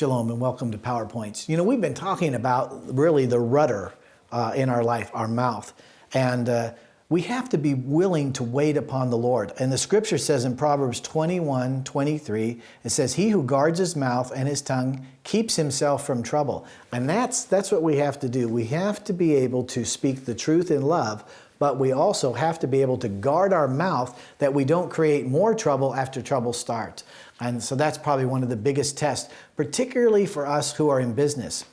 Shalom and welcome to PowerPoints. You know, we've been talking about really the rudder in our life, our mouth. And we have to be willing to wait upon the Lord. And the scripture says in Proverbs 21:23, it says, "He who guards his mouth and his tongue keeps himself from trouble." And that's what we have to do. We have to be able to speak the truth in love, but we also have to be able to guard our mouth that we don't create more trouble after trouble starts. And so that's probably one of the biggest tests, particularly for us who are in business.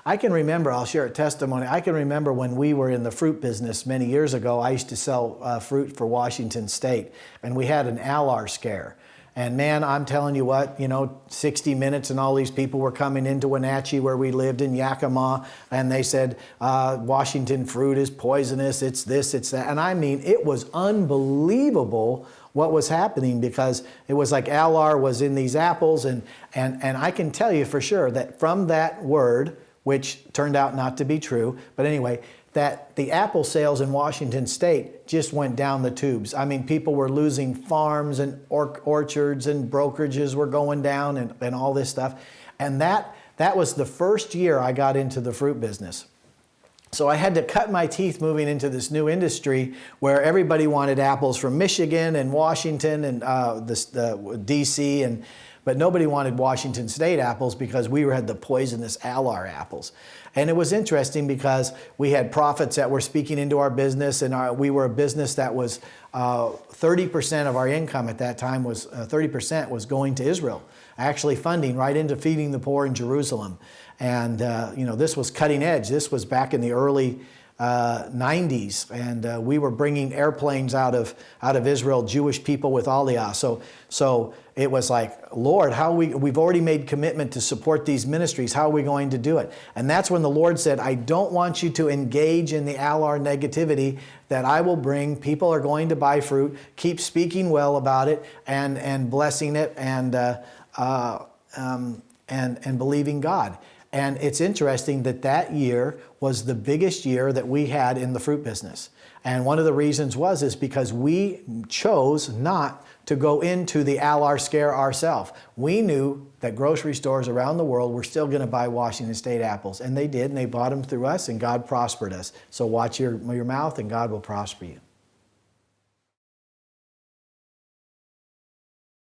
I can remember, I'll share a testimony, I can remember when we were in the fruit business many years ago. I used to sell fruit for Washington State, and we had an ALAR scare. And man, I'm telling you what, 60 Minutes and all these people were coming into Wenatchee where we lived in Yakima, and they said, Washington fruit is poisonous, it's this, it's that. And I mean, it was unbelievable what was happening, because it was like ALAR was in these apples, and I can tell you for sure that from that word, which turned out not to be true, but anyway, that the apple sales in Washington State just went down the tubes. I mean, people were losing farms and orchards, and brokerages were going down, and all this stuff. And that was the first year I got into the fruit business. So I had to cut my teeth moving into this new industry where everybody wanted apples from Michigan and Washington and DC, but nobody wanted Washington State apples because we had the poisonous ALAR apples. And it was interesting because we had prophets that were speaking into our business, and we were a business that was 30% of our income at that time was 30% was going to Israel, actually funding right into feeding the poor in Jerusalem. And this was cutting edge. This was back in the early 90s, and we were bringing airplanes out of Israel, Jewish people with Aliyah. So it was like, Lord, we've already made commitment to support these ministries. How are we going to do it? And that's when the Lord said, I don't want you to engage in the ALAR negativity that I will bring. People are going to buy fruit. Keep speaking well about it and blessing it and believing God. And it's interesting that year was the biggest year that we had in the fruit business. And one of the reasons is because we chose not to go into the ALAR scare ourselves. We knew that grocery stores around the world were still going to buy Washington State apples. And they did, and they bought them through us, and God prospered us. So watch your mouth, and God will prosper you.